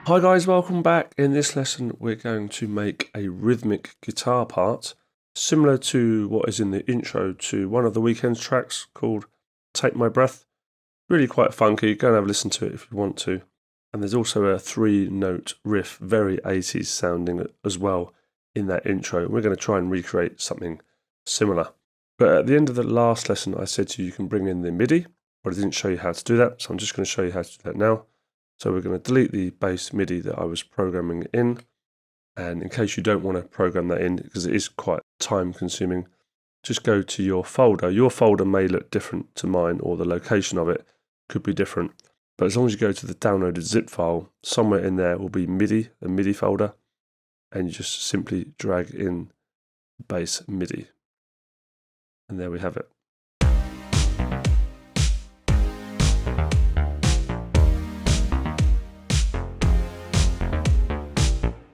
Hi guys, welcome back. In this lesson we're going to make a rhythmic guitar part similar to what is in the intro to one of the Weeknd's tracks called Take My Breath. Really quite funky, go and have a listen to it if you want to. And there's also a 3-note riff, very 80s sounding as well in that intro. We're going to try and recreate something similar. But at the end of the last lesson I said to you can bring in the MIDI, but I didn't show you how to do that, so I'm just going to show you how to do that now. So we're going to delete the bass MIDI that I was programming in. And in case you don't want to program that in, because it is quite time consuming, just go to your folder. Your folder may look different to mine, or the location of it could be different. But as long as you go to the downloaded zip file, somewhere in there will be MIDI, a MIDI folder. And you just simply drag in bass MIDI. And there we have it.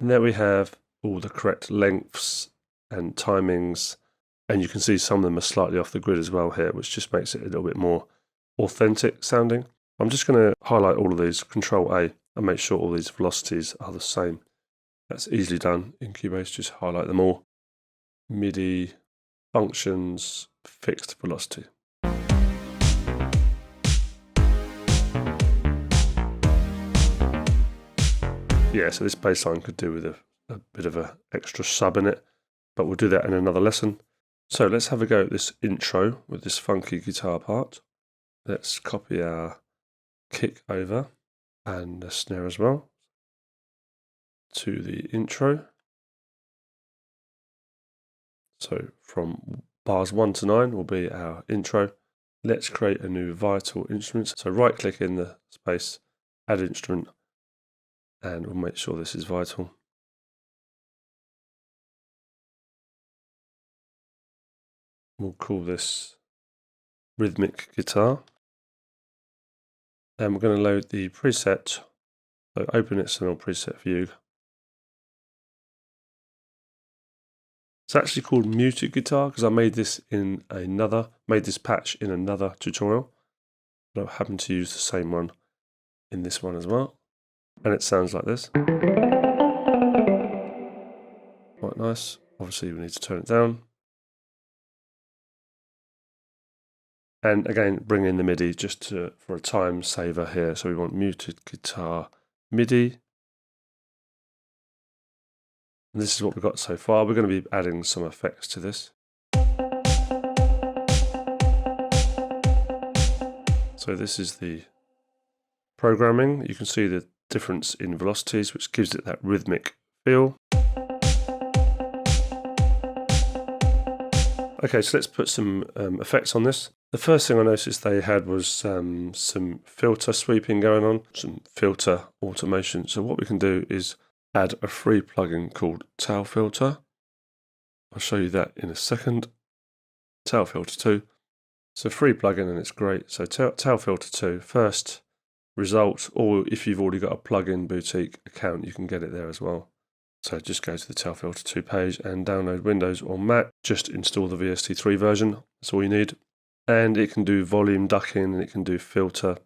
And there we have all the correct lengths and timings, and you can see some of them are slightly off the grid as well here, which just makes it a little bit more authentic sounding. I'm just going to highlight all of these, Control A, and make sure all these velocities are the same. That's easily done in Cubase, just highlight them all. MIDI, functions, fixed velocity. Yeah, so this bass line could do with a bit of an extra sub in it, but we'll do that in another lesson. So let's have a go at this intro with this funky guitar part. Let's copy our kick over and the snare as well to the intro. So from bars 1 to 9 will be our intro. Let's create a new vital instrument. So right click in the space, add instrument, and we'll make sure this is vital. We'll call this rhythmic guitar. And we're going to load the preset. So open external preset view. It's actually called muted guitar because I made this patch in another tutorial. But I happen to use the same one in this one as well. And it sounds like this. Quite nice. Obviously we need to turn it down. And again, bring in the MIDI just for a time saver here. So we want muted guitar MIDI. And this is what we've got so far. We're going to be adding some effects to this. So this is the programming. You can see the difference in velocities, which gives it that rhythmic feel. Okay, so let's put some effects on this. The first thing I noticed they had was some filter sweeping going on, some filter automation. So what we can do is add a free plugin called Tail Filter. I'll show you that in a second. Tail Filter 2. It's a free plugin and it's great. So Tail Filter 2, first result, or if you've already got a plugin boutique account, you can get it there as well. So just go to the Tail Filter 2 page and download Windows or Mac. Just install the VST3 version. That's all you need. And it can do volume ducking, and it can do filter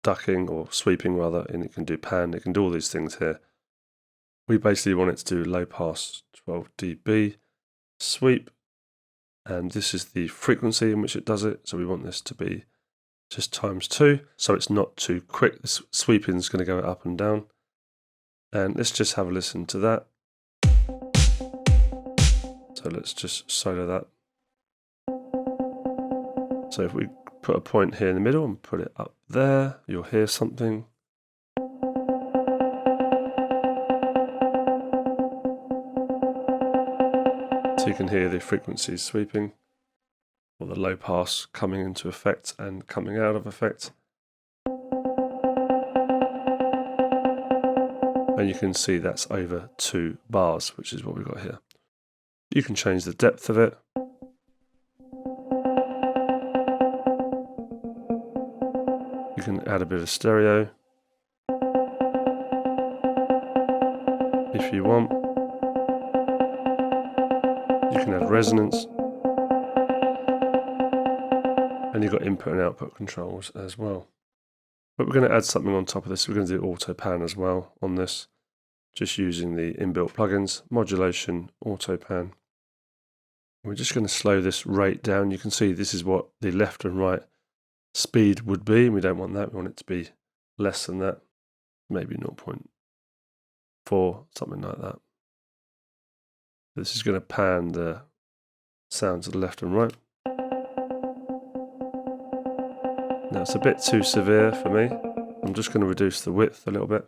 ducking or sweeping rather, and it can do pan. It can do all these things here. We basically want it to do low pass 12 dB sweep, and this is the frequency in which it does it. So we want this to be just ×2, so it's not too quick. The sweeping is going to go up and down. And let's just have a listen to that. So let's just solo that. So if we put a point here in the middle and put it up there, you'll hear something. So you can hear the frequencies sweeping, or the low pass coming into effect and coming out of effect. And you can see that's over 2 bars, which is what we've got here. You can change the depth of it. You can add a bit of stereo if you want. You can add resonance. And you've got input and output controls as well. But we're going to add something on top of this. We're going to do auto pan as well on this, just using the inbuilt plugins, modulation, auto pan. We're just going to slow this rate down. You can see this is what the left and right speed would be. We don't want that. We want it to be less than that, maybe 0.4, something like that. This is going to pan the sound to the left and right. Now it's a bit too severe for me. I'm just going to reduce the width a little bit,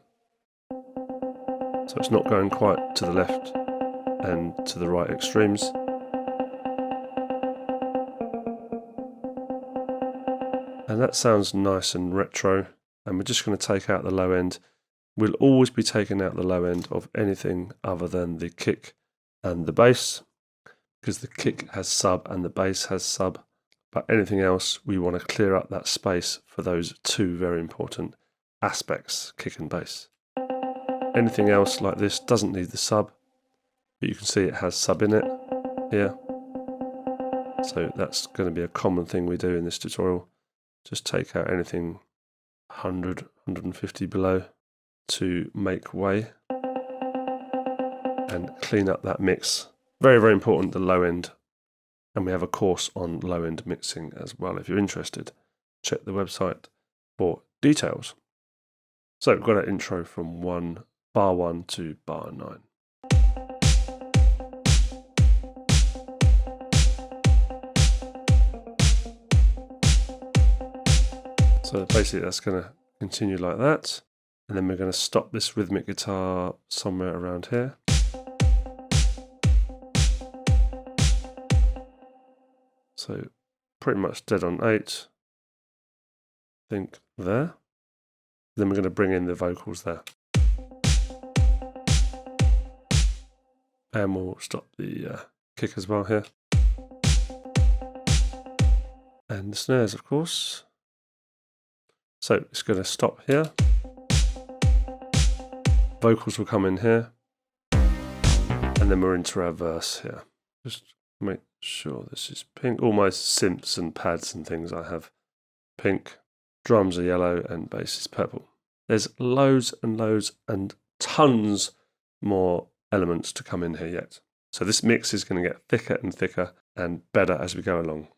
so it's not going quite to the left and to the right extremes. And that sounds nice and retro, and we're just going to take out the low end. We'll always be taking out the low end of anything other than the kick and the bass, because the kick has sub and the bass has sub. But anything else, we want to clear up that space for those two very important aspects, kick and bass. Anything else like this doesn't need the sub, but you can see it has sub in it here. So that's going to be a common thing we do in this tutorial. Just take out anything 100, 150 below to make way and clean up that mix. Very, very important, the low end. And we have a course on low end mixing as well. If you're interested, check the website for details. So we've got an intro from bar 1 to bar 9. So basically that's going to continue like that. And then we're going to stop this rhythmic guitar somewhere around here. So pretty much dead on 8, I think there. Then we're going to bring in the vocals there. And we'll stop the kick as well here. And the snares, of course. So it's going to stop here. Vocals will come in here. And then we're into our verse here. Just make sure this is pink. All my synths and pads and things I have pink. Drums are yellow and bass is purple. There's loads and loads and tons more elements to come in here yet. So this mix is going to get thicker and thicker and better as we go along.